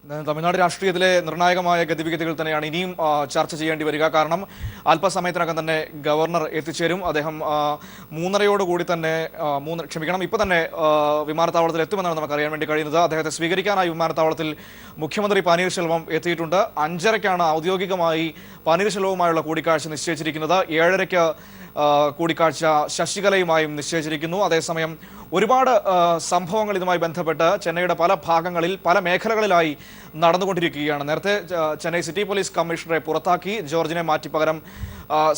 തമിഴ്നാട് രാഷ്ട്രീയത്തിലെ നിർണായകമായ ഗതിവിഗതികൾ തന്നെയാണ് ഇനിയും ചർച്ച ചെയ്യേണ്ടി വരിക. കാരണം അല്പസമയത്തിനകം തന്നെ ഗവർണർ എത്തിച്ചേരും. അദ്ദേഹം 3:30 തന്നെ ഇപ്പോൾ തന്നെ വിമാനത്താവളത്തിൽ എത്തുമെന്നാണ് നമുക്ക് അറിയാൻ വേണ്ടി കഴിയുന്നത്. അദ്ദേഹത്തെ സ്വീകരിക്കാനായി വിമാനത്താവളത്തിൽ മുഖ്യമന്ത്രി പനീർശെൽവം എത്തിയിട്ടുണ്ട്. 5:30 ഔദ്യോഗികമായി പനീർശെൽവവുമായുള്ള കൂടിക്കാഴ്ച നിശ്ചയിച്ചിരിക്കുന്നത്. 7:30 കൂടിക്കാഴ്ച ശശികലയുമായും നിശ്ചയിച്ചിരിക്കുന്നു. അതേസമയം ഒരുപാട് സംഭവങ്ങൾ ഇതുമായി ബന്ധപ്പെട്ട് ചെന്നൈയുടെ പല ഭാഗങ്ങളിൽ പല മേഖലകളിലായി നടന്നുകൊണ്ടിരിക്കുകയാണ്. നേരത്തെ ചെന്നൈ സിറ്റി പോലീസ് കമ്മീഷണറെ പുറത്താക്കി, ജോർജിനെ മാറ്റി പകരം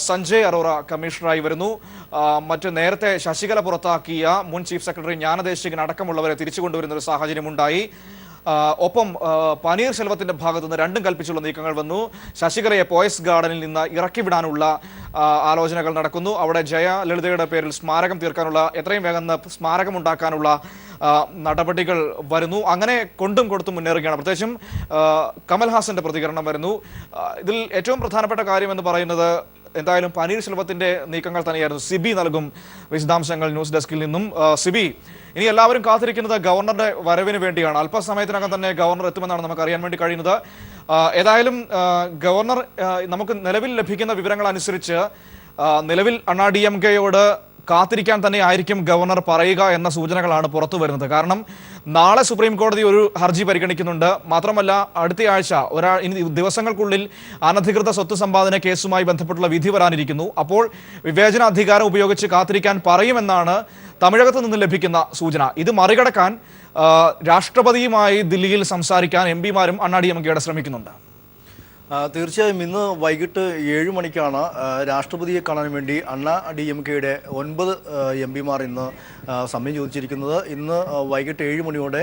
സഞ്ജയ് അറോറ കമ്മീഷണറായി വരുന്നു. മറ്റ് നേരത്തെ ശശികല പുറത്താക്കിയ മുൻ ചീഫ് സെക്രട്ടറി ജ്ഞാനദേശികൻ അടക്കമുള്ളവരെ തിരിച്ചു കൊണ്ടുവരുന്ന ഒരു സാഹചര്യമുണ്ടായി. ഒപ്പം പനീർശെൽവത്തിന്റെ ഭാഗത്തു നിന്ന് രണ്ടും കൽപ്പിച്ചുള്ള നീക്കങ്ങൾ വന്നു. ശശികലയെ പോയസ് ഗാർഡനിൽ നിന്ന് ഇറക്കിവിടാനുള്ള ആലോചനകൾ നടക്കുന്നു. അവിടെ ജയലളിതയുടെ പേരിൽ സ്മാരകം തീർക്കാനുള്ള, എത്രയും വേഗം സ്മാരകം ഉണ്ടാക്കാനുള്ള നടപടികൾ വരുന്നു. അങ്ങനെ കൊണ്ടും കൊടുത്തും മുന്നേറുകയാണ്. പ്രത്യേകിച്ചും കമൽഹാസന്റെ പ്രതികരണം വരുന്നു. ഇതിൽ ഏറ്റവും പ്രധാനപ്പെട്ട കാര്യം എന്ന് പറയുന്നത് എന്തായാലും പനീർശെൽവത്തിന്റെ നീക്കങ്ങൾ തന്നെയായിരുന്നു. സിബി നൽകും വിശദാംശങ്ങൾ ന്യൂസ് ഡെസ്കിൽ നിന്നും. സിബി, ഇനി എല്ലാവരും കാത്തിരിക്കുന്നത് ഗവർണറുടെ വരവിന് വേണ്ടിയാണ്. അല്പസമയത്തിനകം തന്നെ ഗവർണർ എത്തുമെന്നാണ് നമുക്ക് അറിയാൻ വേണ്ടി കഴിയുന്നത്. ഏതായാലും ഗവർണർ, നമുക്ക് നിലവിൽ ലഭിക്കുന്ന വിവരങ്ങൾ അനുസരിച്ച് നിലവിൽ അണ്ണാ DMKയോട് കാത്തിരിക്കാൻ തന്നെ ആയിരിക്കും ഗവർണർ പറയുക എന്ന സൂചനകളാണ് പുറത്തു വരുന്നത്. കാരണം നാളെ സുപ്രീം കോടതി ഒരു ഹർജി പരിഗണിക്കുന്നുണ്ട്. മാത്രമല്ല അടുത്തയാഴ്ച ഇനി ദിവസങ്ങൾക്കുള്ളിൽ അനധികൃത സ്വത്ത് സമ്പാദന കേസുമായി ബന്ധപ്പെട്ടുള്ള വിധി വരാനിരിക്കുന്നു. അപ്പോൾ വിവേചനാധികാരം ഉപയോഗിച്ച് കാത്തിരിക്കാൻ പറയുമെന്നാണ് തമിഴകത്ത് നിന്ന് ലഭിക്കുന്ന സൂചന. ഇത് മറികടക്കാൻ രാഷ്ട്രപതിയുമായി ദില്ലിയിൽ സംസാരിക്കാൻ MPമാരും അണ്ണാ DMKയോട് ശ്രമിക്കുന്നുണ്ട്. തീർച്ചയായും ഇന്ന് വൈകിട്ട് 7 മണിക്കാണ് രാഷ്ട്രപതിയെ കാണാൻ വേണ്ടി അണ്ണാ DMKയുടെ 9 MPമാർ ഇന്ന് സമയം ചോദിച്ചിരിക്കുന്നത്. ഇന്ന് വൈകിട്ട് 7 മണിയോടെ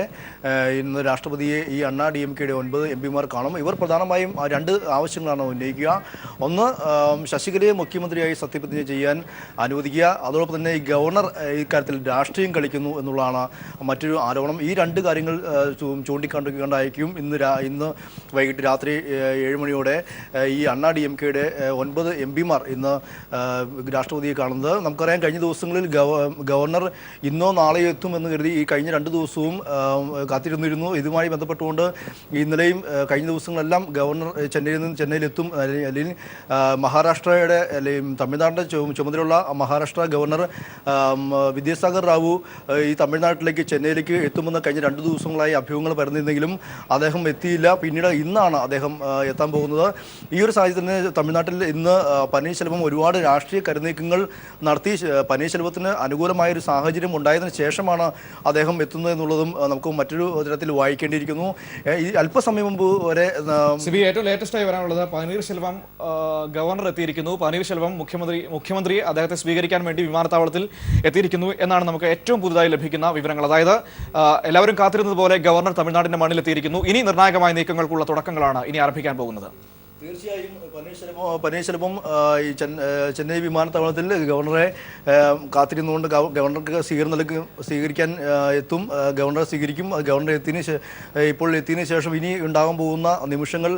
ഇന്ന് രാഷ്ട്രപതിയെ ഈ അണ്ണാ DMKയുടെ 9 MPമാർ കാണും. ഇവർ പ്രധാനമായും 2 ആവശ്യങ്ങളാണ് ഉന്നയിക്കുക. ഒന്ന്, ശശികലയെ മുഖ്യമന്ത്രിയായി സത്യപ്രതിജ്ഞ ചെയ്യാൻ അനുവദിക്കുക. അതോടൊപ്പം തന്നെ ഈ ഗവർണർ ഇക്കാര്യത്തിൽ രാഷ്ട്രീയം കളിക്കുന്നു എന്നുള്ളതാണ് മറ്റൊരു ആരോപണം. ഈ 2 കാര്യങ്ങൾ ചൂണ്ടിക്കാണിക്കൊണ്ടായിരിക്കും ഇന്ന് വൈകിട്ട് രാത്രി 7 മണിയോടെ ഈ അണ്ണാ DMKയുടെ 9 MPമാർ ഇന്ന് രാഷ്ട്രപതിയെ കാണുന്നത്. നമുക്കറിയാം, കഴിഞ്ഞ ദിവസങ്ങളിൽ ഗവർണർ ഇന്നോ നാളെയോ എത്തുമെന്ന് കരുതി ഈ കഴിഞ്ഞ 2 ദിവസവും കാത്തിരുന്നിരുന്നു. ഇതുമായി ബന്ധപ്പെട്ടുകൊണ്ട് ഇന്നലെയും കഴിഞ്ഞ ദിവസങ്ങളെല്ലാം ഗവർണർ ചെന്നൈയിലെത്തും, അല്ലെങ്കിൽ മഹാരാഷ്ട്രയുടെ അല്ലെങ്കിൽ തമിഴ്നാടിൻ്റെ ചുമതലയുള്ള മഹാരാഷ്ട്ര ഗവർണർ വിദ്യാസാഗർ റാവു ഈ തമിഴ്നാട്ടിലേക്ക്, ചെന്നൈയിലേക്ക് എത്തുമെന്ന് കഴിഞ്ഞ 2 ദിവസങ്ങളായി അഭ്യൂഹങ്ങൾ പരന്നിരുന്നെങ്കിലും അദ്ദേഹം എത്തിയില്ല. പിന്നീട് ഇന്നാണ് അദ്ദേഹം എത്താൻ പോകുന്നത്. ഈ ഒരു സാഹചര്യത്തിൽ തമിഴ്നാട്ടിൽ ഇന്ന് പനീർശെൽവം ഒരുപാട് രാഷ്ട്രീയ കരുനീക്കങ്ങൾ നടത്തി. പനീർശെൽവത്തിന് അനുകൂലമായൊരു സാഹചര്യം ഉണ്ടായതിനു ശേഷമാണ് അദ്ദേഹം എത്തുന്നത് എന്നുള്ളതും നമുക്ക് മറ്റൊരു തരത്തിൽ വായിക്കേണ്ടിയിരിക്കുന്നു. ഈ അല്പസമയം മുമ്പ് വരെ ഏറ്റവും ലേറ്റസ്റ്റ് ആയി വരാനുള്ളത് പനീർശെൽവം ഗവർണർ എത്തിയിരിക്കുന്നു. പനീർശെൽവം മുഖ്യമന്ത്രി അദ്ദേഹത്തെ സ്വീകരിക്കാൻ വേണ്ടി വിമാനത്താവളത്തിൽ എത്തിയിരിക്കുന്നു എന്നാണ് നമുക്ക് ഏറ്റവും പുതുതായി ലഭിക്കുന്ന വിവരങ്ങൾ. അതായത് എല്ലാവരും കാത്തിരുന്നത് പോലെ ഗവർണർ തമിഴ്നാടിന്റെ മണ്ണിലെത്തിയിരിക്കുന്നു. ഇനി നിർണായകമായ നീക്കങ്ങൾക്കുള്ള തുടക്കങ്ങളാണ് ഇനി ആരംഭിക്കാൻ പോകുന്നത്. തീർച്ചയായും പനീർശെൽവം ഈ ചെന്നൈ വിമാനത്താവളത്തിൽ ഗവർണറെ കാത്തിരുന്നുകൊണ്ട് ഗവർണർക്ക് സ്വീകരിക്കാൻ എത്തും. ഗവർണറെ സ്വീകരിക്കും. ഗവർണർ ഇപ്പോൾ എത്തിയതിനു ശേഷം ഇനി ഉണ്ടാകാൻ പോകുന്ന നിമിഷങ്ങൾ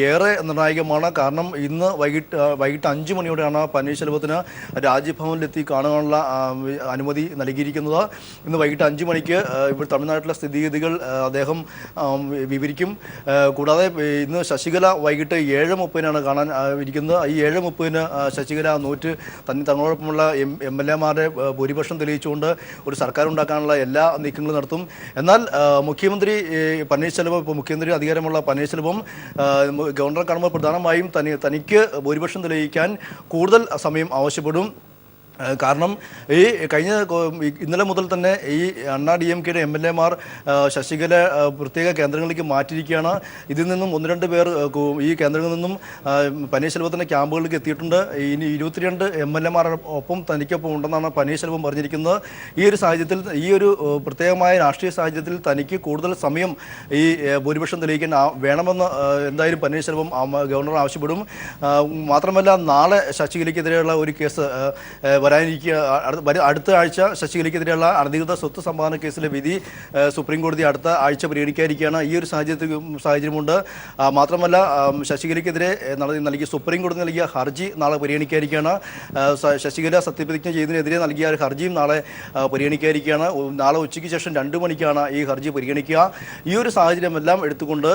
ഏറെ നിർണായകമാണ്. കാരണം ഇന്ന് വൈകിട്ട് 5 മണിയോടെയാണ് പനീർശെൽവത്തിന് രാജ്ഭവനിലെത്തി കാണാനുള്ള അനുമതി നൽകിയിരിക്കുന്നത്. ഇന്ന് വൈകിട്ട് 5 മണിക്ക് ഇപ്പോൾ തമിഴ്നാട്ടിലെ സ്ഥിതിഗതികൾ അദ്ദേഹം വിവരിക്കും. കൂടാതെ ഇന്ന് ശശികല വൈകിട്ട് 7:30 കാണാൻ ഇരിക്കുന്നത്. ഈ 7:30 ശശികല തങ്ങളോടൊപ്പമുള്ള MLAമാരുടെ ഭൂരിപക്ഷം തെളിയിച്ചുകൊണ്ട് ഒരു സർക്കാർ ഉണ്ടാക്കാനുള്ള എല്ലാ നീക്കങ്ങളും നടത്തും. എന്നാൽ മുഖ്യമന്ത്രി അധികാരമുള്ള പനീർശെൽവം ഗവർണറെ കാണുമ്പോൾ പ്രധാനമായും തനിക്ക് ഭൂരിപക്ഷം തെളിയിക്കാൻ കൂടുതൽ സമയം ആവശ്യപ്പെടും. കാരണം ഈ ഇന്നലെ മുതൽ തന്നെ ഈ അണ്ണാ DMKയുടെ MLAമാർ ശശികല പ്രത്യേക കേന്ദ്രങ്ങളിലേക്ക് മാറ്റിയിരിക്കുകയാണ്. ഇതിൽ നിന്നും 1-2 പേർ ഈ കേന്ദ്രങ്ങളിൽ നിന്നും പനീർശെൽവത്തിൻ്റെ ക്യാമ്പുകളിലേക്ക് എത്തിയിട്ടുണ്ട്. ഇനി 22 MLAമാരൊപ്പം തനിക്കൊപ്പം ഉണ്ടെന്നാണ് പനീർശെൽവം പറഞ്ഞിരിക്കുന്നത്. ഈ ഒരു സാഹചര്യത്തിൽ, ഈ ഒരു പ്രത്യേകമായ രാഷ്ട്രീയ സാഹചര്യത്തിൽ തനിക്ക് കൂടുതൽ സമയം ഈ ഭൂരിപക്ഷം തെളിയിക്കാൻ വേണമെന്ന് എന്തായാലും പനീർശെൽവം ഗവർണർ ആവശ്യപ്പെടും. മാത്രമല്ല, നാളെ ശശികലയ്ക്കെതിരെയുള്ള ഒരു കേസ് അടുത്ത ആഴ്ച ശശികലയ്ക്കെതിരെയുള്ള അനധികൃത സ്വത്ത് സമ്പാദന കേസിലെ വിധി സുപ്രീം കോടതി അടുത്ത ആഴ്ച പരിഗണിക്കാനിരിക്കുകയാണ്. ഈ ഒരു സാഹചര്യമുണ്ട്. മാത്രമല്ല ശശികലയ്ക്കെതിരെ നൽകിയ സുപ്രീം കോടതി നൽകിയ ഹർജി നാളെ പരിഗണിക്കാനിരിക്കുകയാണ്. ശശികല സത്യപ്രതിജ്ഞ ചെയ്തതിനെതിരെ നൽകിയ ഒരു ഹർജിയും നാളെ പരിഗണിക്കാനിരിക്കുകയാണ്. നാളെ ഉച്ചയ്ക്ക് ശേഷം 2 മണിക്കാണ് ഈ ഹർജി പരിഗണിക്കുക. ഈ ഒരു സാഹചര്യമെല്ലാം എടുത്തുകൊണ്ട്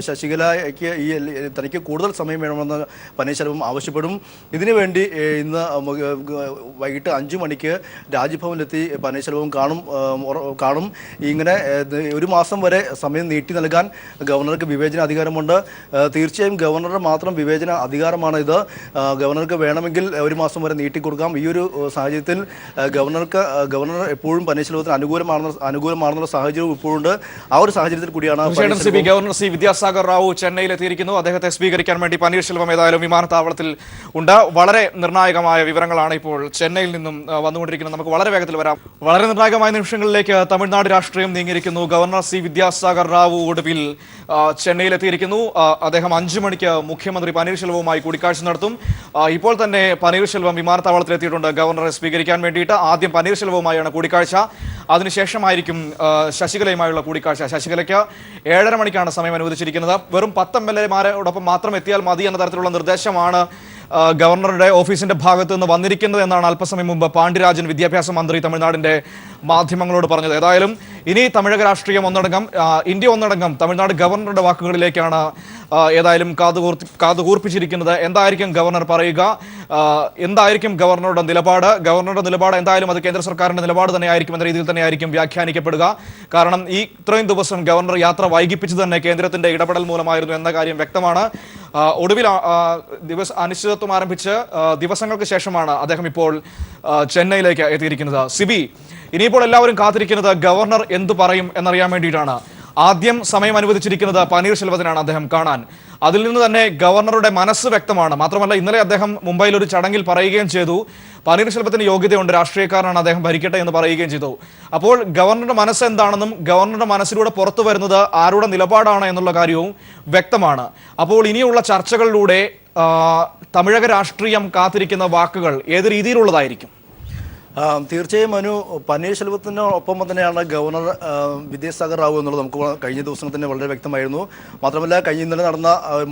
ശശികലയ്ക്ക് തനിക്ക് കൂടുതൽ സമയം വേണമെന്ന് പനീർശെൽവം ആവശ്യപ്പെടും. ഇതിനുവേണ്ടി ഇന്ന് വൈകിട്ട് 5 മണിക്ക് രാജ്ഭവനിലെത്തി പനീർശെൽവം കാണും. ഇങ്ങനെ 1 മാസം വരെ സമയം നീട്ടി നൽകാൻ ഗവർണർക്ക് വിവേചന അധികാരമുണ്ട്. തീർച്ചയായും ഗവർണറുടെ മാത്രം വിവേചന അധികാരമാണ് ഇത്. ഗവർണർക്ക് വേണമെങ്കിൽ 1 മാസം വരെ നീട്ടിക്കൊടുക്കാം. ഈ ഒരു സാഹചര്യത്തിൽ ഗവർണർ എപ്പോഴും പനീർശെൽവത്തിന് അനുകൂലമാണെന്നുള്ള സാഹചര്യവും ഇപ്പോഴുണ്ട്. ആ ഒരു സാഹചര്യത്തിൽ കൂടിയാണ് ഗവർണർ സി വിദ്യാസാഗർ റാവു ചെന്നൈയിലെത്തിയിരിക്കുന്നു. അദ്ദേഹത്തെ സ്വീകരിക്കാൻ വേണ്ടി പനീർശെൽവം ഏതായാലും വിമാനത്താവളത്തിൽ ഉണ്ട്. വളരെ നിർണായകമായ വിവരങ്ങളാണ് ഇപ്പോൾ ചെന്നൈയിൽ നിന്നും വന്നുകൊണ്ടിരിക്കുന്നത്. നമുക്ക് വളരെ വേഗത്തിൽ വരാം. വളരെ നിർണായകമായ നിമിഷങ്ങളിലേക്ക് തമിഴ്നാട് രാഷ്ട്രീയം നീങ്ങിയിരിക്കുന്നു. ഗവർണർ സി വിദ്യാസാഗർ റാവു ഒടുവിൽ ചെന്നൈയിലെത്തിയിരിക്കുന്നു. അദ്ദേഹം 5 മണിക്ക് മുഖ്യമന്ത്രി പനീർശെൽവവുമായി കൂടിക്കാഴ്ച നടത്തും. ഇപ്പോൾ തന്നെ പനീർശെൽവം വിമാനത്താവളത്തിലെത്തിയിട്ടുണ്ട് ഗവർണറെ സ്വീകരിക്കാൻ വേണ്ടിയിട്ട്. ആദ്യം പനീർശെൽവവുമായാണ് കൂടിക്കാഴ്ച, അതിനുശേഷമായിരിക്കും ശശികലയുമായുള്ള കൂടിക്കാഴ്ച. ശശികലയ്ക്ക് 7:30 മണിക്കാണ് സമയം അനുവദിച്ചിരിക്കുന്നത്. വെറും 10 MLA-മാരോടൊപ്പം മാത്രം എത്തിയാൽ മതി എന്ന തരത്തിലുള്ള നിർദ്ദേശമാണ് ഗവർണറുടെ ഓഫീസിന്റെ ഭാഗത്ത് നിന്ന് വന്നിരിക്കുന്നത് എന്നാണ് അല്പസമയം മുമ്പ് പാണ്ഡ്യരാജൻ വിദ്യാഭ്യാസ മന്ത്രി തമിഴ്നാടിന്റെ മാധ്യമങ്ങളോട് പറഞ്ഞത്. ഏതായാലും ഇനി തമിഴക രാഷ്ട്രീയം ഇന്ത്യ ഒന്നടങ്കം തമിഴ്നാട് ഗവർണറുടെ വാക്കുകളിലേക്കാണ് ഏതായാലും കാതുകൂർപ്പിച്ചിരിക്കുന്നത്. എന്തായിരിക്കും ഗവർണർ പറയുക, എന്തായിരിക്കും ഗവർണറുടെ നിലപാട് എന്തായാലും അത് കേന്ദ്ര സർക്കാരിന്റെ നിലപാട് തന്നെയായിരിക്കും എന്ന രീതിയിൽ തന്നെയായിരിക്കും വ്യാഖ്യാനിക്കപ്പെടുക. കാരണം ഇത്രയും ദിവസം ഗവർണർ യാത്ര വൈകിപ്പിച്ചു തന്നെ കേന്ദ്രത്തിന്റെ ഇടപെടൽ മൂലമായിരുന്നു എന്ന കാര്യം വ്യക്തമാണ്. ഒടുവിൽ അനിശ്ചിതത്വം ആരംഭിച്ച് ദിവസങ്ങൾക്ക് ശേഷമാണ് അദ്ദേഹം ഇപ്പോൾ ചെന്നൈയിലേക്ക് എത്തിയിരിക്കുന്നത്. സിബി, ഇനിയിപ്പോൾ എല്ലാവരും കാത്തിരിക്കുന്നത് ഗവർണർ എന്തു പറയും എന്നറിയാൻ വേണ്ടിയിട്ടാണ്. ആദ്യം സമയം അനുവദിച്ചിരിക്കുന്നത് പനീർശെൽവത്തിനാണ് അദ്ദേഹം കാണാൻ. അതിൽ നിന്ന് തന്നെ ഗവർണറുടെ മനസ്സ് വ്യക്തമാണ്. മാത്രമല്ല ഇന്നലെ അദ്ദേഹം മുംബൈയിൽ ഒരു ചടങ്ങിൽ പറയുകയും ചെയ്തു പനീർശെൽവത്തിന് യോഗ്യതയുണ്ട്, രാഷ്ട്രീയക്കാരനാണ്, അദ്ദേഹം ഭരിക്കട്ടെ എന്ന് പറയുകയും ചെയ്തു. അപ്പോൾ ഗവർണറുടെ മനസ്സ് എന്താണെന്നും ഗവർണറുടെ മനസ്സിലൂടെ പുറത്തു വരുന്നത് ആരുടെ നിലപാടാണ് എന്നുള്ള കാര്യവും വ്യക്തമാണ്. അപ്പോൾ ഇനിയുള്ള ചർച്ചകളിലൂടെ തമിഴക രാഷ്ട്രീയം കാത്തിരിക്കുന്ന വാക്കുകൾ ഏത് രീതിയിലുള്ളതായിരിക്കും? തീർച്ചയായും മനു, പനീർശെൽവത്തിനൊപ്പം തന്നെയാണ് ഗവർണർ വിദ്യാസാഗർ റാവു എന്നുള്ളത് നമുക്ക് കഴിഞ്ഞ ദിവസം തന്നെ വളരെ വ്യക്തമായിരുന്നു. മാത്രമല്ല ഇന്നലെ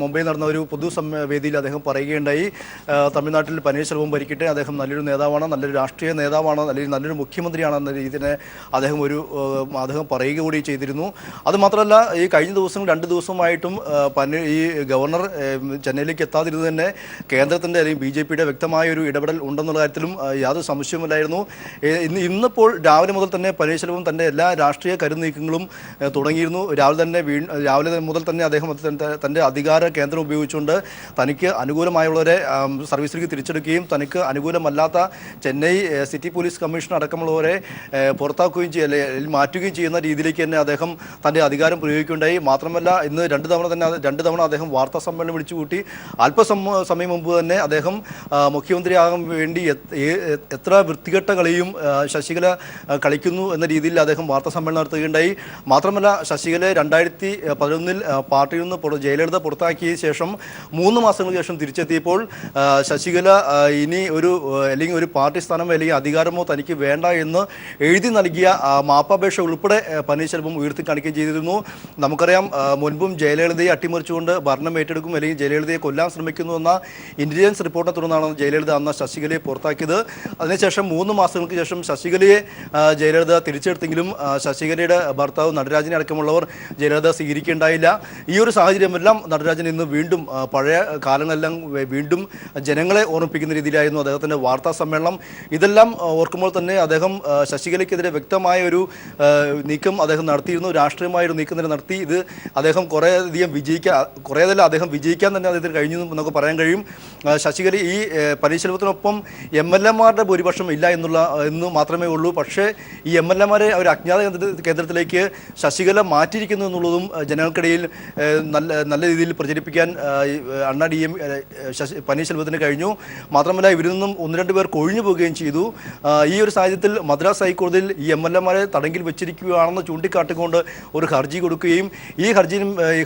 മുംബൈയിൽ നടന്ന ഒരു വേദിയിൽ അദ്ദേഹം പറയുകയുണ്ടായി, തമിഴ്നാട്ടിൽ പനീർശെൽവം ഭരിക്കട്ടെ, അദ്ദേഹം നല്ലൊരു നേതാവാണ്, നല്ലൊരു രാഷ്ട്രീയ നേതാവാണ്, അല്ലെങ്കിൽ നല്ലൊരു മുഖ്യമന്ത്രിയാണ് എന്ന രീതിയിൽ അദ്ദേഹം പറയുക കൂടി ചെയ്തിരുന്നു. അതുമാത്രമല്ല ഈ കഴിഞ്ഞ ദിവസം 2 ദിവസമായിട്ടും ഈ ഗവർണർ ചെന്നൈയിലേക്ക് എത്താതിരുന്നത് തന്നെ കേന്ദ്രത്തിൻ്റെ അല്ലെങ്കിൽ BJP-യുടെ വ്യക്തമായ ഒരു ഇടപെടൽ ഉണ്ടെന്നുള്ള കാര്യത്തിലും യാതൊരു സംശയവുമില്ലായിരുന്നു. ഇന്നിപ്പോൾ രാവിലെ മുതൽ തന്നെ പനീർശെൽവം തന്റെ എല്ലാ രാഷ്ട്രീയ കരുനീക്കങ്ങളും തുടങ്ങിയിരുന്നു. രാവിലെ മുതൽ തന്നെ അദ്ദേഹം തന്റെ അധികാര കേന്ദ്രം ഉപയോഗിച്ചുകൊണ്ട് തനിക്ക് അനുകൂലമായുള്ളവരെ സർവീസിലേക്ക് തിരിച്ചെടുക്കുകയും തനിക്ക് അനുകൂലമല്ലാത്ത ചെന്നൈ സിറ്റി പോലീസ് കമ്മീഷണർ അടക്കമുള്ളവരെ പുറത്താക്കുകയും മാറ്റുകയും ചെയ്യുന്ന രീതിയിലേക്ക് തന്നെ അദ്ദേഹം തന്റെ അധികാരം പ്രയോഗിക്കുകയുണ്ടായി. മാത്രമല്ല ഇന്ന് 2 തവണ അദ്ദേഹം വാർത്താ സമ്മേളനം വിളിച്ചുകൂട്ടി. അല്പസമയം മുമ്പ് തന്നെ അദ്ദേഹം മുഖ്യമന്ത്രിയാകാൻ വേണ്ടി എത്ര വൃത്തികെട്ട കളിയും ശശികല കളിക്കുന്നു എന്ന രീതിയിൽ അദ്ദേഹം വാർത്താ സമ്മേളനം നടത്തുകയുണ്ടായി. മാത്രമല്ല ശശികലയെ 2011 പാർട്ടിയിൽ നിന്ന് ജയലളിത പുറത്താക്കിയ ശേഷം 3 മാസങ്ങൾക്ക് ശേഷം തിരിച്ചെത്തിയപ്പോൾ ശശികല ഇനി അല്ലെങ്കിൽ ഒരു പാർട്ടി സ്ഥാനമോ അല്ലെങ്കിൽ അധികാരമോ തനിക്ക് വേണ്ട എന്ന് എഴുതി നൽകിയ മാപ്പാപേക്ഷ ഉൾപ്പെടെ പനീർശെൽവം ഉയർത്തി കാണിക്കുകയും ചെയ്തിരുന്നു. നമുക്കറിയാം മുൻപും ജയലളിതയെ അട്ടിമറിച്ചുകൊണ്ട് ഭരണം ഏറ്റെടുക്കും അല്ലെങ്കിൽ ജയലളിതയെ കൊല്ലാൻ ശ്രമിക്കുന്നു എന്ന ഇന്റലിജൻസ് റിപ്പോർട്ടിനെ തുടർന്നാണ് ജയലളിത അന്ന് ശശികലയെ പുറത്താക്കിയത്. അതിനുശേഷം 3 മാസങ്ങൾക്ക് ശേഷം ശശികലയെ ജയലളിത തിരിച്ചെടുത്തെങ്കിലും ശശികലയുടെ ഭർത്താവ് നടരാജനെ അടക്കമുള്ളവർ ജയലളിത സ്വീകരിക്കേണ്ടായില്ല. ഈ ഒരു സാഹചര്യമെല്ലാം നടരാജൻ ഇന്ന് വീണ്ടും പഴയ കാലങ്ങളെല്ലാം വീണ്ടും ജനങ്ങളെ ഓർമ്മിപ്പിക്കുന്ന രീതിയിലായിരുന്നു അദ്ദേഹത്തിൻ്റെ വാർത്താ സമ്മേളനം. ഇതെല്ലാം ഓർക്കുമ്പോൾ തന്നെ അദ്ദേഹം ശശികലയ്ക്കെതിരെ വ്യക്തമായ ഒരു നീക്കം അദ്ദേഹം നടത്തിയിരുന്നു, രാഷ്ട്രീയമായൊരു നീക്കം തന്നെ നടത്തി. ഇത് അദ്ദേഹം കുറേയധികം അദ്ദേഹം വിജയിക്കാൻ തന്നെ അദ്ദേഹത്തിന് കഴിഞ്ഞു എന്നൊക്കെ പറയാൻ കഴിയും. ശശികല ഈ പനീർശെൽവത്തിനൊപ്പം MLA-മാരുടെ ഭൂരിപക്ഷം ഇല്ല എന്ന് മാത്രമേ ഉള്ളൂ. പക്ഷേ ഈ MLA-മാരെ ഒരു അജ്ഞാത കേന്ദ്രത്തിലേക്ക് ശശികല മാറ്റിയിരിക്കുന്നു എന്നുള്ളതും ജനങ്ങൾക്കിടയിൽ നല്ല രീതിയിൽ പ്രചരിപ്പിക്കാൻ പനീർശെൽവത്തിന് കഴിഞ്ഞു. മാത്രമല്ല ഇവരിൽ നിന്നും 1-2 പേർ കൊഴിഞ്ഞു പോവുകയും ചെയ്തു. ഈ ഒരു സാഹചര്യത്തിൽ മദ്രാസ് ഹൈക്കോടതിയിൽ ഈ MLA-മാരെ തടങ്കിൽ വെച്ചിരിക്കുകയാണെന്ന് ചൂണ്ടിക്കാട്ടിക്കൊണ്ട് ഒരു ഹർജി കൊടുക്കുകയും ഈ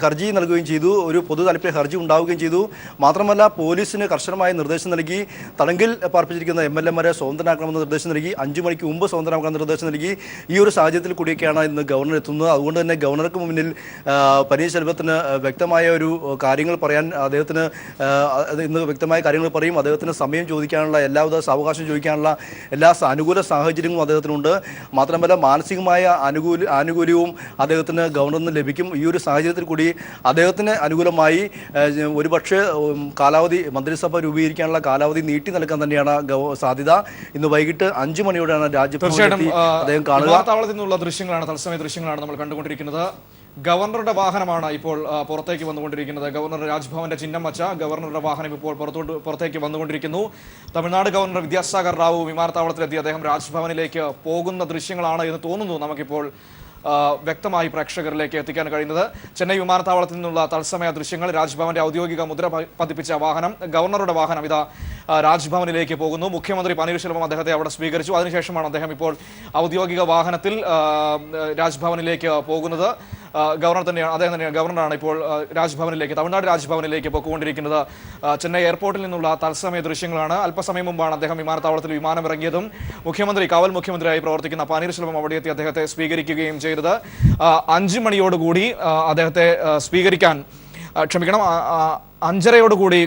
ഹർജി നൽകുകയും ചെയ്തു. ഒരു പൊതു താൽപ്പര്യ ഹർജി ഉണ്ടാവുകയും ചെയ്തു. മാത്രമല്ല പോലീസിന് കർശനമായ നിർദ്ദേശം നൽകി തടങ്കിൽ പാർപ്പിച്ചിരിക്കുന്ന MLA-മാരെ സ്വതന്ത്രനാക്കണമെന്ന് നിർദ്ദേശം നൽകി, 5 മണിക്ക് മുമ്പ് സ്വതന്ത്രമാക്കാൻ നിർദ്ദേശം നൽകി. ഈ ഒരു സാഹചര്യത്തിൽ കൂടിയൊക്കെയാണ് ഇന്ന് ഗവർണർ എത്തുന്നത്. അതുകൊണ്ട് തന്നെ ഗവർണർക്ക് മുന്നിൽ പനീർശെൽവത്തിന് വ്യക്തമായ ഒരു കാര്യങ്ങൾ പറയാൻ അദ്ദേഹത്തിന് ഇന്ന് വ്യക്തമായ കാര്യങ്ങൾ പറയും. അദ്ദേഹത്തിന് സമയം ചോദിക്കാനുള്ള എല്ലാവിധ സാവകാശം ചോദിക്കാനുള്ള എല്ലാ അനുകൂല സാഹചര്യങ്ങളും അദ്ദേഹത്തിനുണ്ട്. മാത്രമല്ല മാനസികമായ ആനുകൂല്യവും അദ്ദേഹത്തിന് ഗവർണറിൽ നിന്ന് ലഭിക്കും. ഈ ഒരു സാഹചര്യത്തിൽ കൂടി അദ്ദേഹത്തിന് അനുകൂലമായി ഒരുപക്ഷെ മന്ത്രിസഭ രൂപീകരിക്കാനുള്ള കാലാവധി നീട്ടി നൽകാൻ തന്നെയാണ് സാധ്യത. ഇന്ന് വൈകിട്ട് 5 മണിയോടെയാണ് രാജ്ഭവനിൽ അദ്ദേഹം കാണുക. വിമാനത്താവളത്തിൽ നിന്നുള്ള ദൃശ്യങ്ങളാണ്, തത്സമയ ദൃശ്യങ്ങളാണ് നമ്മൾ കണ്ടുകൊണ്ടിരിക്കുന്നത്. ഗവർണറുടെ വാഹനമാണ് ഇപ്പോൾ പുറത്തേക്ക് വന്നുകൊണ്ടിരിക്കുന്നത്. ഗവർണർ രാജ്ഭവന്റെ ചിഹ്നം വച്ച ഗവർണറുടെ വാഹനം ഇപ്പോൾ പുറത്തേക്ക് വന്നുകൊണ്ടിരിക്കുന്നു. തമിഴ്നാട് ഗവർണർ വിദ്യാസാഗർ റാവു വിമാനത്താവളത്തിലെത്തി അദ്ദേഹം രാജ്ഭവനിലേക്ക് പോകുന്ന ദൃശ്യങ്ങളാണ് എന്ന് തോന്നുന്നു നമുക്കിപ്പോൾ വ്യക്തമായി പ്രേക്ഷകരിലേക്ക് എത്തിക്കാൻ കഴിയുന്നത്. ചെന്നൈ വിമാനത്താവളത്തിൽ നിന്നുള്ള തത്സമയ ദൃശ്യങ്ങൾ. രാജ്ഭവന്റെ ഔദ്യോഗിക മുദ്ര പതിപ്പിച്ച വാഹനം, ഗവർണറുടെ വാഹനം ഇതാ രാജ്ഭവനിലേക്ക് പോകുന്നു. മുഖ്യമന്ത്രി പനീർശെൽവം അദ്ദേഹത്തെ അവിടെ സ്വീകരിച്ചു. അതിനുശേഷമാണ് അദ്ദേഹം ഇപ്പോൾ ഔദ്യോഗിക വാഹനത്തിൽ രാജ്ഭവനിലേക്ക് പോകുന്നത്. ഗവർണർ തന്നെയാണ്, അദ്ദേഹം തന്നെയാണ്, ഗവർണറാണ് ഇപ്പോൾ തമിഴ്നാട് രാജ്ഭവനിലേക്ക് പോയിക്കൊണ്ടിരിക്കുന്നത്. ചെന്നൈ എയർപോർട്ടിൽ നിന്നുള്ള തത്സമയ ദൃശ്യങ്ങളാണ്. അല്പസമയം മുമ്പാണ് അദ്ദേഹം വിമാനത്താവളത്തിൽ വിമാനമിറങ്ങിയതും കാവൽ മുഖ്യമന്ത്രിയായി പ്രവർത്തിക്കുന്ന പനീർശെൽവം അവിടെ എത്തി അദ്ദേഹത്തെ സ്വീകരിക്കുകയും ചെയ്തത്. 5 മണിയോടുകൂടി അദ്ദേഹത്തെ സ്വീകരിക്കാൻ 5:30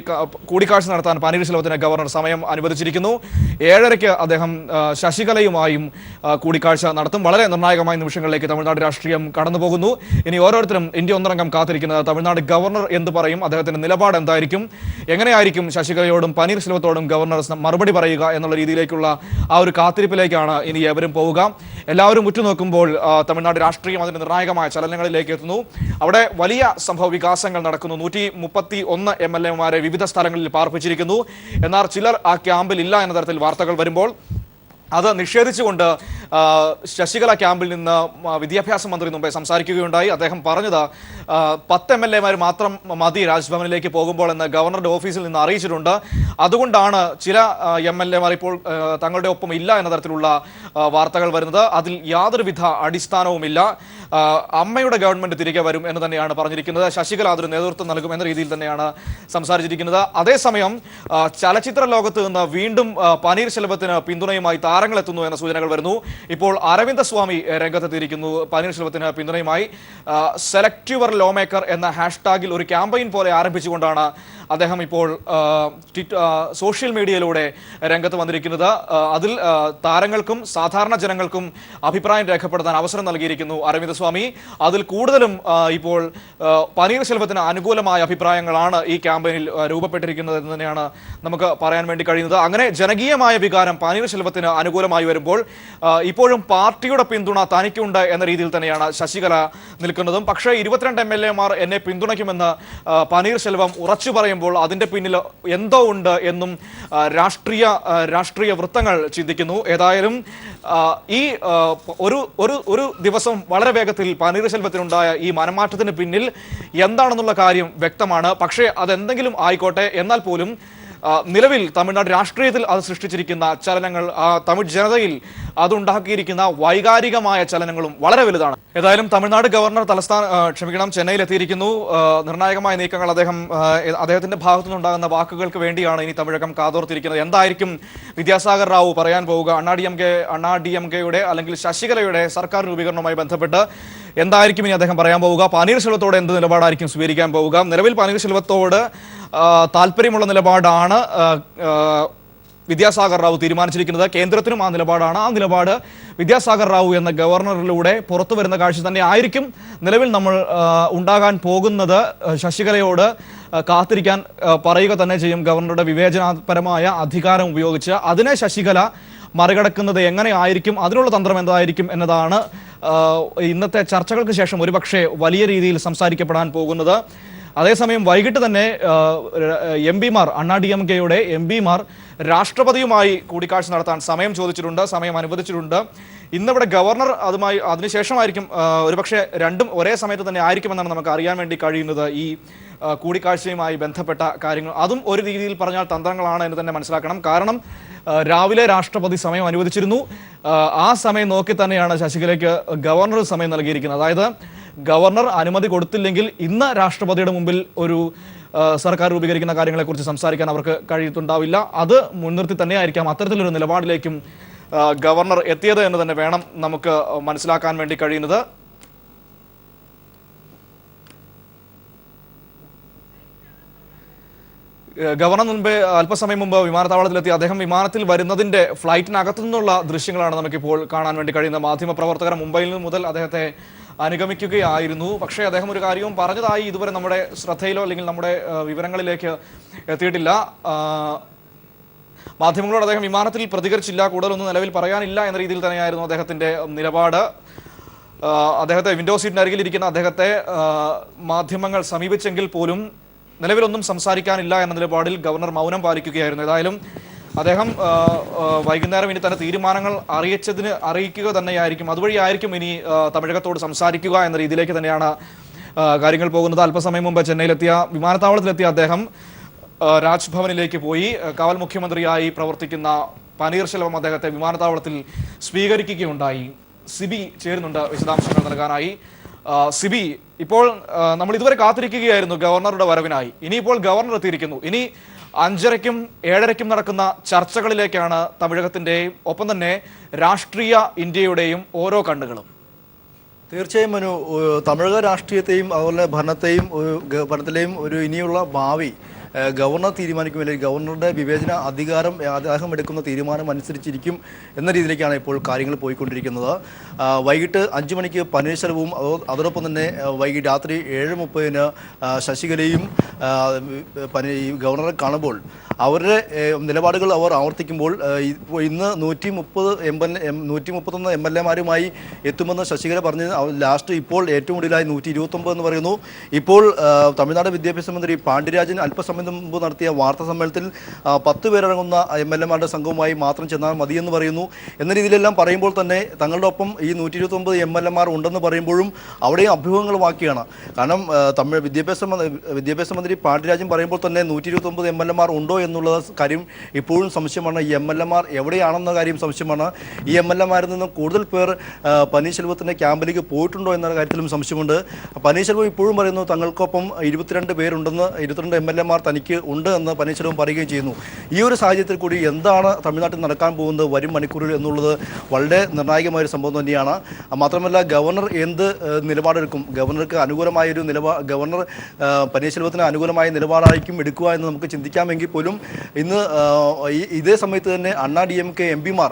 കൂടിക്കാഴ്ച നടത്താൻ പനീർശെൽവത്തിന് ഗവർണർ സമയം അനുവദിച്ചിരിക്കുന്നു. 7:30 അദ്ദേഹം ശശികലയുമായും കൂടിക്കാഴ്ച നടത്തും. വളരെ നിർണായകമായ നിമിഷങ്ങളിലേക്ക് തമിഴ്നാട് രാഷ്ട്രീയം കടന്നുപോകുന്നു. ഇനി ഓരോരുത്തരും ഇന്ത്യ ഒന്നടങ്കം കാത്തിരിക്കുന്നത് തമിഴ്നാട് ഗവർണർ എന്ത് പറയും, അദ്ദേഹത്തിന്റെ നിലപാട് എന്തായിരിക്കും, എങ്ങനെയായിരിക്കും ശശികലയോടും പനീർശെൽവത്തോടും ഗവർണർ മറുപടി പറയുക എന്നുള്ള രീതിയിലേക്കുള്ള ആ ഒരു കാത്തിരിപ്പിലേക്കാണ് ഇനി എവരും പോവുക. എല്ലാവരും ഉറ്റുനോക്കുമ്പോൾ തമിഴ്നാട് രാഷ്ട്രീയം അതിന്റെ നിർണായകമായ ചലനങ്ങളിലേക്ക് എത്തുന്നു. അവിടെ വലിയ സംഭവ വികാസങ്ങൾ നടക്കുന്നു. 131 MLA-മാരെ വിവിധ സ്ഥലങ്ങളിൽ പാർപ്പിച്ചിരിക്കുന്നു. എന്നാൽ ചിലർ ആ ക്യാമ്പിൽ ഇല്ല എന്ന തരത്തിൽ വാർത്തകൾ വരുമ്പോൾ അത് നിഷേധിച്ചുകൊണ്ട് ശശികല ക്യാമ്പിൽ നിന്ന് വിദ്യാഭ്യാസ മന്ത്രി മുമ്പേ സംസാരിക്കുകയുണ്ടായി. അദ്ദേഹം പറഞ്ഞത് 10 MLA-മാർ മാത്രം മതി രാജ്ഭവനിലേക്ക് പോകുമ്പോൾ എന്ന് ഗവർണറുടെ ഓഫീസിൽ നിന്ന് അറിയിച്ചിട്ടുണ്ട്. അതുകൊണ്ടാണ് ചില MLA-മാർ ഇപ്പോൾ തങ്ങളുടെ ഒപ്പം ഇല്ല എന്ന തരത്തിലുള്ള വാർത്തകൾ വരുന്നത്. അതിൽ യാതൊരുവിധ അടിസ്ഥാനവുമില്ല. അമ്മയുടെ ഗവൺമെന്റ് തിരികെ വരും എന്ന് തന്നെയാണ് പറഞ്ഞിരിക്കുന്നത്. ശശികല അതിന് നേതൃത്വം നൽകും എന്ന രീതിയിൽ തന്നെയാണ് സംസാരിച്ചിരിക്കുന്നത്. അതേസമയം ചലച്ചിത്ര ലോകത്ത് നിന്ന് വീണ്ടും പനീർശെൽവത്തിന് പിന്തുണയുമായി താരങ്ങളെത്തുന്നു എന്ന സൂചനകൾ വരുന്നു. ഇപ്പോൾ അരവിന്ദ സ്വാമി രംഗത്തെത്തിയിരിക്കുന്നു പനീർശെൽവത്തിന് പിന്തുണയുമായി. സെലക്ട് യുവർ ലോ മേക്കർ എന്ന ഹാഷ്ടാഗിൽ ഒരു ക്യാമ്പയിൻ പോലെ ആരംഭിച്ചുകൊണ്ടാണ് അദ്ദേഹം ഇപ്പോൾ സോഷ്യൽ മീഡിയയിലൂടെ രംഗത്ത് വന്നിരിക്കുന്നത്. അതിൽ താരങ്ങൾക്കും സാധാരണ ജനങ്ങൾക്കും അഭിപ്രായം രേഖപ്പെടുത്താൻ അവസരം നൽകിയിരിക്കുന്നു അരവിന്ദ സ്വാമി. അതിൽ കൂടുതലും ഇപ്പോൾ പനീർശെൽവത്തിന് അനുകൂലമായ അഭിപ്രായങ്ങളാണ് ഈ ക്യാമ്പയിനിൽ രൂപപ്പെട്ടിരിക്കുന്നത് എന്ന് തന്നെയാണ് നമുക്ക് പറയാൻ വേണ്ടി കഴിയുന്നത്. അങ്ങനെ ജനകീയമായ വികാരം പനീർശെൽവത്തിന് അനുകൂലമായി വരുമ്പോൾ ഇപ്പോഴും പാർട്ടിയുടെ പിന്തുണ തനിക്കുണ്ട് എന്ന രീതിയിൽ തന്നെയാണ് ശശികല നിൽക്കുന്നതും. പക്ഷേ 22 MLA-മാർ എന്നെ പിന്തുണയ്ക്കുമെന്ന് പനീർശെൽവം ഉറച്ചു പറയുമ്പോൾ അതിന്റെ പിന്നിൽ എന്തോ ഉണ്ട് എന്നും രാഷ്ട്രീയ വൃത്തങ്ങൾ ചിന്തിക്കുന്നു. ഏതായാലും ഈ ഒരു ദിവസം വളരെ വേഗത്തിൽ പനീർശെൽവത്തിനുണ്ടായ ഈ മനംമാറ്റത്തിന് പിന്നിൽ എന്താണെന്നുള്ള കാര്യം വ്യക്തമാണ്. പക്ഷേ അതെന്തെങ്കിലും ആയിക്കോട്ടെ, എന്നാൽ പോലും നിലവിൽ തമിഴ്നാട് രാഷ്ട്രീയത്തിൽ അത് സൃഷ്ടിച്ചിരിക്കുന്ന ചലനങ്ങൾ, തമിഴ് ജനതയിൽ അതുണ്ടാക്കിയിരിക്കുന്ന വൈകാരികമായ ചലനങ്ങളും വളരെ വലുതാണ്. ഏതായാലും തമിഴ്നാട് ഗവർണർ ചെന്നൈയിൽ എത്തിയിരിക്കുന്നു. നിർണായകമായ നീക്കങ്ങൾ അദ്ദേഹത്തിന്റെ ഭാഗത്തു നിന്നുണ്ടാകുന്ന വാക്കുകൾക്ക് വേണ്ടിയാണ് ഇനി തമിഴകം കാതോർത്തിരിക്കുന്നത്. എന്തായിരിക്കും വിദ്യാസാഗർ റാവു പറയാൻ പോവുക? അണ്ണാ ഡി എം കെയുടെ അല്ലെങ്കിൽ ശശികലയുടെ സർക്കാർ രൂപീകരണവുമായി ബന്ധപ്പെട്ട് എന്തായിരിക്കും ഇനി അദ്ദേഹം പറയാൻ പോവുക? പനീർശെൽവത്തോട് എന്ത് നിലപാടായിരിക്കും സ്വീകരിക്കാൻ പോവുക? നിലവിൽ പനീർശെൽവത്തോട് താല്പര്യമുള്ള നിലപാടാണ് വിദ്യാസാഗർ റാവു തീരുമാനിച്ചിരിക്കുന്നത്. കേന്ദ്രത്തിനും ആ നിലപാടാണ്. ആ നിലപാട് വിദ്യാസാഗർ റാവു എന്ന ഗവർണറിലൂടെ പുറത്തു വരുന്ന കാഴ്ച തന്നെ ആയിരിക്കും നിലവിൽ നമ്മൾ ഉണ്ടാകാൻ പോകുന്നത്. ശശികലയോട് കാത്തിരിക്കാൻ പറയുക തന്നെ ചെയ്യും ഗവർണറുടെ വിവേചനപരമായ അധികാരം ഉപയോഗിച്ച്. അതിനെ ശശികല മറികടക്കുന്നത് എങ്ങനെ ആയിരിക്കും, അതിനുള്ള തന്ത്രം എന്തായിരിക്കും എന്നതാണ് ഇന്നത്തെ ചർച്ചകൾക്ക് ശേഷം ഒരുപക്ഷെ വലിയ രീതിയിൽ സംസാരിക്കപ്പെടാൻ പോകുന്നത്. അതേസമയം വൈകിട്ട് തന്നെ MP-മാർ, അണ്ണാ DMK-യുടെ MP-മാർ രാഷ്ട്രപതിയുമായി കൂടിക്കാഴ്ച നടത്താൻ സമയം ചോദിച്ചിട്ടുണ്ട്, സമയം അനുവദിച്ചിട്ടുണ്ട്. ഇന്നിവിടെ ഗവർണർ അതിനുശേഷമായിരിക്കും, ഒരുപക്ഷെ രണ്ടും ഒരേ സമയത്ത് തന്നെ ആയിരിക്കുമെന്നാണ് നമുക്ക് അറിയാൻ വേണ്ടി കഴിയുന്നത്. ഈ കൂടിക്കാഴ്ചയുമായി ബന്ധപ്പെട്ട കാര്യങ്ങൾ അതും ഒരു രീതിയിൽ പറഞ്ഞാൽ തന്ത്രങ്ങളാണ് എന്ന് തന്നെ മനസ്സിലാക്കണം. കാരണം രാവിലെ രാഷ്ട്രപതി സമയം അനുവദിച്ചിരുന്നു. ആ സമയം നോക്കി തന്നെയാണ് ശശികലയ്ക്ക് ഗവർണർ സമയം നൽകിയിരിക്കുന്നത്. അതായത് ഗവർണർ അനുമതി കൊടുത്തില്ലെങ്കിൽ ഇന്ന് രാഷ്ട്രപതിയുടെ മുമ്പിൽ ഒരു സർക്കാർ രൂപീകരിക്കുന്ന കാര്യങ്ങളെക്കുറിച്ച് സംസാരിക്കാൻ അവർക്ക് കഴിയുന്നുണ്ടാവില്ല. അത് മുൻനിർത്തി തന്നെയായിരിക്കാം അത്തരത്തിലൊരു നിലപാടിലേക്കും ഗവർണർ എത്തിയത് എന്ന് തന്നെ വേണം നമുക്ക് മനസ്സിലാക്കാൻ വേണ്ടി കഴിയുന്നത്. ഗവർണർ മുൻപേ അല്പസമയം മുമ്പ് വിമാനത്താവളത്തിലെത്തി. അദ്ദേഹം വിമാനത്തിൽ വരുന്നതിന്റെ ഫ്ലൈറ്റിനകത്തു നിന്നുള്ള ദൃശ്യങ്ങളാണ് നമുക്കിപ്പോൾ കാണാൻ വേണ്ടി കഴിയുന്നത്. മാധ്യമപ്രവർത്തകർ മുംബൈയിൽ മുതൽ അദ്ദേഹത്തെ അനുഗമിക്കുകയായിരുന്നു. പക്ഷേ അദ്ദേഹം ഒരു കാര്യവും പറഞ്ഞതായി ഇതുവരെ നമ്മുടെ ശ്രദ്ധയിലോ അല്ലെങ്കിൽ നമ്മുടെ വിവരങ്ങളിലേക്ക് എത്തിയിട്ടില്ല. മാധ്യമങ്ങളോട് അദ്ദേഹം വിമാനത്തിൽ പ്രതികരിച്ചില്ല, കൂടുതലൊന്നും നിലവിൽ പറയാനില്ല എന്ന രീതിയിൽ തന്നെയായിരുന്നു അദ്ദേഹത്തിന്റെ നിലപാട്. അദ്ദേഹത്തെ വിൻഡോ സീറ്റിനരികിൽ ഇരിക്കുന്ന അദ്ദേഹത്തെ മാധ്യമങ്ങൾ സമീപിച്ചെങ്കിൽ പോലും നിലവിലൊന്നും സംസാരിക്കാനില്ല എന്ന നിലപാടിൽ ഗവർണർ മൗനം പാലിക്കുകയായിരുന്നു. ഏതായാലും അദ്ദേഹം വൈകുന്നേരം ഇനി തന്നെ തീരുമാനങ്ങൾ അറിയിക്കുക തന്നെയായിരിക്കും. അതുവഴിയായിരിക്കും ഇനി തമിഴകത്തോട് സംസാരിക്കുക എന്ന രീതിയിലേക്ക് തന്നെയാണ് കാര്യങ്ങൾ പോകുന്നത്. അല്പസമയം മുമ്പ് ചെന്നൈയിലെത്തിയ വിമാനത്താവളത്തിലെത്തിയ അദ്ദേഹം രാജ്ഭവനിലേക്ക് പോയി. കാവൽ മുഖ്യമന്ത്രിയായി പ്രവർത്തിക്കുന്ന പനീർശെൽവം അദ്ദേഹത്തെ വിമാനത്താവളത്തിൽ സ്വീകരിക്കുകയുണ്ടായി. സിബി ചേരുന്നുണ്ട് വിശദാംശങ്ങൾ നൽകാനായി. സിബി, ഇപ്പോൾ നമ്മൾ ഇതുവരെ കാത്തിരിക്കുകയായിരുന്നു ഗവർണറുടെ വരവിനായി. ഇനിയിപ്പോൾ ഗവർണർ എത്തിയിരിക്കുന്നു. ഇനി 5:30-ക്കും 7:30-ക്കും നടക്കുന്ന ചർച്ചകളിലേക്കാണ് തമിഴകത്തിന്റെയും ഒപ്പം തന്നെ രാഷ്ട്രീയ ഇന്ത്യയുടെയും ഓരോ കണ്ണുകളും. തീർച്ചയായും മനു, തമിഴക രാഷ്ട്രീയത്തെയും അതുപോലെ ഭരണത്തിലെയും ഒരു ഇനിയുള്ള ഭാവി ഗവർണർ തീരുമാനിക്കും, അല്ലെങ്കിൽ ഗവർണറുടെ വിവേചന അധികാരം അദ്ദേഹം എടുക്കുന്ന തീരുമാനം അനുസരിച്ചിരിക്കും എന്ന രീതിയിലേക്കാണ് ഇപ്പോൾ കാര്യങ്ങൾ പോയിക്കൊണ്ടിരിക്കുന്നത്. വൈകിട്ട് 5 മണിക്ക് പനീർശെൽവവും അതോടൊപ്പം തന്നെ വൈകിട്ട് രാത്രി 7:30 ശശികലയും ഗവർണറെ കാണുമ്പോൾ അവരുടെ നിലപാടുകൾ അവർ ആവർത്തിക്കുമ്പോൾ ഇന്ന് 131 MLA-മാരുമായി എത്തുമെന്ന് ശശികല പറഞ്ഞ് ലാസ്റ്റ് ഇപ്പോൾ ഏറ്റവും കൂടുതലായി 129 എന്ന് പറയുന്നു. ഇപ്പോൾ തമിഴ്നാട് വിദ്യാഭ്യാസ മന്ത്രി പാണ്ഡ്യരാജൻ അല്പസമയം മുമ്പ് നടത്തിയ വാർത്താ സമ്മേളനത്തിൽ 10 പേരടങ്ങുന്ന MLA-മാരുടെ സംഘവുമായി മാത്രം ചെന്നാൽ മതിയെന്ന് പറയുന്നു. എന്ന രീതിയിലെല്ലാം പറയുമ്പോൾ തന്നെ തങ്ങളുടെ ഒപ്പം ഈ 129 MLA-മാർ ഉണ്ടെന്ന് പറയുമ്പോഴും അവിടെയും അഭ്യൂഹങ്ങൾ ബാക്കിയാണ്. കാരണം വിദ്യാഭ്യാസ മന്ത്രി പാണ്ഡ്യരാജൻ പറയുമ്പോൾ തന്നെ 129 MLA-മാർ ഉണ്ടോ എന്നുള്ള കാര്യം ഇപ്പോഴും സംശയമാണ്. ഈ MLA-മാർ എവിടെയാണെന്ന കാര്യം സംശയമാണ്. ഈ MLA-മാരിൽ നിന്നും കൂടുതൽ പേർ പനീർശെൽവത്തിൻ്റെ ക്യാമ്പിലേക്ക് പോയിട്ടുണ്ടോ എന്ന കാര്യത്തിലും സംശയമുണ്ട്. പനീർശെൽവം ഇപ്പോഴും പറയുന്നു തങ്ങൾക്കൊപ്പം 22 പേരുണ്ടെന്ന്, 22 MLA-മാർ തനിക്ക് ഉണ്ട് എന്ന് പനീർശെൽവം പറയുകയും ചെയ്യുന്നു. ഈ ഒരു സാഹചര്യത്തിൽ കൂടി എന്താണ് തമിഴ്നാട്ടിൽ നടക്കാൻ പോകുന്നത് വരും മണിക്കൂറിൽ എന്നുള്ളത് വളരെ നിർണായകമായ ഒരു സംഭവം തന്നെയാണ്. മാത്രമല്ല ഗവർണർ എന്ത് നിലപാടെടുക്കും, ഗവർണർക്ക് അനുകൂലമായൊരു ഗവർണർ പനീർശെൽവത്തിന് അനുകൂലമായ നിലപാടായിരിക്കും എടുക്കുക എന്ന് നമുക്ക് ചിന്തിക്കാമെങ്കിൽ പോലും ഇന്ന് ഇതേ സമയത്ത് തന്നെ അണ്ണാ DMK MP-മാർ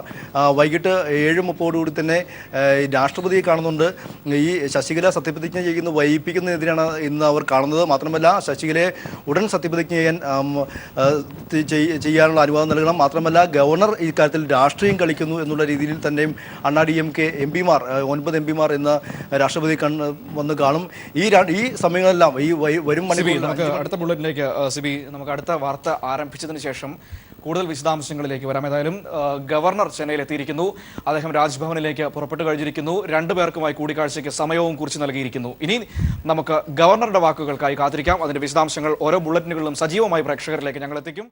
വൈകിട്ട് 7:30 തന്നെ രാഷ്ട്രപതിയെ കാണുന്നുണ്ട്. ഈ ശശികല സത്യപ്രതിജ്ഞ ചെയ്യുന്ന വൈകിപ്പിക്കുന്നതിനെതിരെയാണ് ഇന്ന് അവർ കാണുന്നത്. മാത്രമല്ല ശശികലയെ ഉടൻ സത്യപ്രതിജ്ഞ ചെയ്യാനുള്ള അനുവാദം നൽകണം. മാത്രമല്ല ഗവർണർ ഇക്കാര്യത്തിൽ രാഷ്ട്രീയം കളിക്കുന്നു എന്നുള്ള രീതിയിൽ തന്നെയും അണ്ണാ DMK MP-മാർ 9 MP-മാർ ഇന്ന് രാഷ്ട്രപതി വന്ന് കാണും. ഈ സമയങ്ങളെല്ലാം ഈ വരും മണിക്കൂർ നമുക്ക് അടുത്ത ബുള്ളറ്റിലേക്ക് സിബി, നമുക്ക് അടുത്ത വാർത്ത ആരംഭിച്ചതിന് ശേഷം കൂടുതൽ വിശദാംശങ്ങളിലേക്ക് വരാം. ഏതായാലും ഗവർണർ ചെന്നൈയിൽ എത്തിയിരിക്കുന്നു. അദ്ദേഹം രാജ്ഭവനിലേക്ക് പുറപ്പെട്ടു കഴിഞ്ഞിരിക്കുന്നു. 2 പേർക്കുമായി കൂടിക്കാഴ്ചയ്ക്ക് സമയവും കുറിച്ച് നൽകിയിരിക്കുന്നു. ഇനി നമുക്ക് ഗവർണറുടെ വാക്കുകൾക്കായി കാത്തിരിക്കാം. അതിന്റെ വിശദാംശങ്ങൾ ഓരോ ബുള്ളറ്റിനുകളിലും സജീവമായി പ്രേക്ഷകരിലേക്ക് ഞങ്ങൾ എത്തിക്കും.